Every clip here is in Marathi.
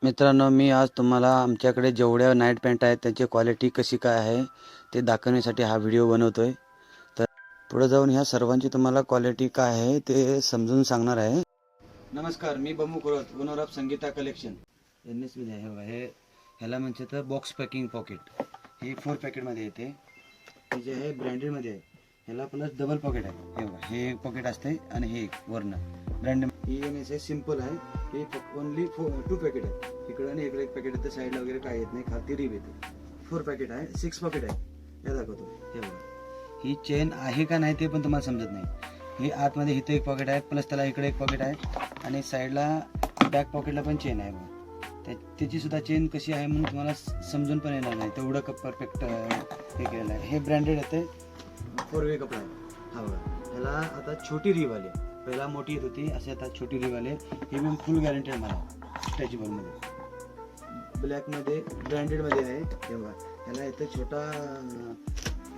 मित्रांनो, मी आज तुम्हाला आमच्याकडे जेवढ्या नाईट पॅन्ट आहेत त्याची क्वालिटी कशी काय आहे ते दाखवण्यासाठी हा व्हिडिओ बनवतोय। तर पुढे जाऊन ह्या सर्वांची तुम्हाला क्वालिटी काय आहे ते समजून सांगणार आहे। नमस्कार, मी Bamu Kurat, owner of Sangeeta collection NS मध्ये आहे। हे ह्याला म्हणजे तर बॉक्स पॅकिंग पॉकेट, हे 4 पॅकेटमध्ये येते। हे जे आहे ब्रँडेडमध्ये आहे, ह्याला प्लस डबल पॉकेट आहे। हे बघा, हे एक पॉकेट असते आणि हे एक वरनं ब्रँड EMS आहे, सिंपल आहे। हे ओनली 2 पॅकेट आहे, इकडे आणि इकडे एक पॅकेट येते, साईडला वगैरे काय येत नाही, खाली रिब येते। 4 पॅकेट आहे, 6 पॉकेट आहे। हे दाखवतो, हे बघा, ही चेन आहे का नाही ते पण तुम्हाला समजत नाही। हे आतमध्ये इथे एक पॉकेट आहे, प्लस त्याला इकडे एक पॉकेट आहे आणि साईडला बॅक पॉकेटला पण चेन आहे बघा। त्याची सुद्धा चेन कशी आहे म्हणून तुम्हाला समजून पण येणार नाही, तेवढं परफेक्ट हे केलेलं आहे। हे ब्रँडेड येते, 4 वे कपडा आहे हा बघा। ह्याला आता छोटी रिब आली, पहिला मोठी येत होती, असे आता छोटी रिब आले। हे पण फुल गॅरंटी आहे मला, स्ट्रेचेबलमध्ये, ब्लॅकमध्ये ब्रँडेडमध्ये आहे। हे बघा, ह्याला येतं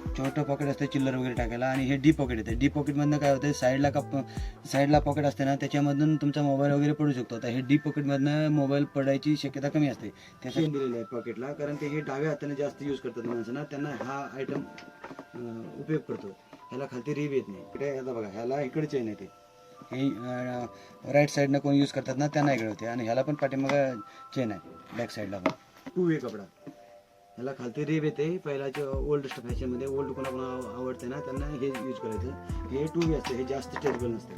छोटं पॉकेट असते चिल्लर वगैरे टाकायला, आणि हे डी पॉकेट येते। डी पॉकेटमधनं काय होतं, साईडला पॉकेट असते ना, त्याच्यामधून तुमचा मोबाईल वगैरे पडू शकतो। आता हे डी पॉकेटमधनं मोबाईल पडायची शक्यता कमी असते, त्यासाठी दिलेलं आहे पॉकेटला, कारण ते हे डाव्या हाताने जास्त यूज करतात माणसांना, त्यांना हा आयटम उपयोग पडतो। ह्याला खालती रिब येत नाही, इकडे आता बघा, ह्याला इकडे चेन येते। हे राईट साईडनं कोण यूज करतात ना त्यांना इकडे होते, आणि ह्याला पण पाठीमागं चेन आहे बॅक साईडला पण। 2 वे कपडा, ह्याला खालती रिब येते। पहिल्याच्या ओल्ड फॅशनमध्ये, ओल्ड कोणाकोणा आवडते ना त्यांना हे यूज करायचं। हे 2 वे असते, हे जास्त स्ट्रेचेबल नसते।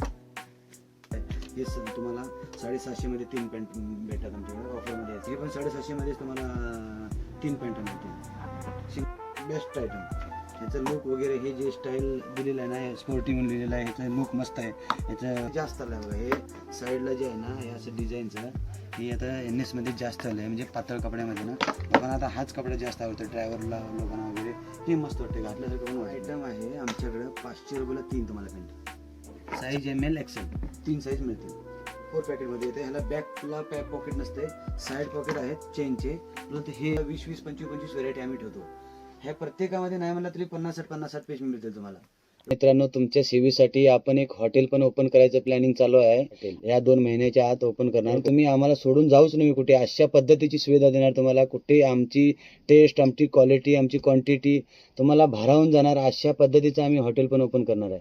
हे तुम्हाला 750 मध्ये 3 पॅन्ट भेटतात आमच्याकडे ऑफरमध्ये। हे पण 750 मध्येच तुम्हाला 3 पॅन्ट मिळतील, बेस्ट आयटम। ह्याचं लुक वगैरे, हे जे स्टाईल दिलेलं आहे ना, स्पोर्टिंग म्हणून लिहिलेलं आहे, ह्याचं लुक मस्त आहे। ह्याचं जास्त आलं आहे बघा, हे साईडला जे आहे ना, हे असं डिझाईनचं, हे आता NS मध्ये जास्त आलं आहे, म्हणजे पातळ कपड्यामध्ये ना लोकांना आता हाच कपडा जास्त आवडतो, ड्रायव्हरला लोकांना वगैरे हे मस्त वाटते घातल्यासारखं पण। आयटम आहे आमच्याकडं 500 रुपयाला 3 तुम्हाला pant, size ML XL 3 size मिळते। 4 पॅकेटमध्ये येते। ह्याला बॅकला पॉकेट नसते, साईड पॉकेट आहेत चेनचे, परंतु हे 20-20, 25-25 व्हरायटी आम्ही ठेवतो। ह्या प्रत्येकामध्ये नाही म्हणलं तरी 50-60 पीस मिळतील तुम्हाला। मित्रांनो, तुमच्या सेवेसाठी आपण एक हॉटेल पण ओपन करायचं प्लॅनिंग चालू आहे, या 2 महिन्याच्या आत ओपन करणार। तुम्ही आम्हाला सोडून जाऊच नाही कुठे, अशा पद्धतीची सुविधा देणार तुम्हाला। कुठे आमची टेस्ट, आमची क्वालिटी, आमची क्वांटिटी तुम्हाला भारावून जाणार, अशा पद्धतीचं आम्ही हॉटेल पण ओपन करणार आहे।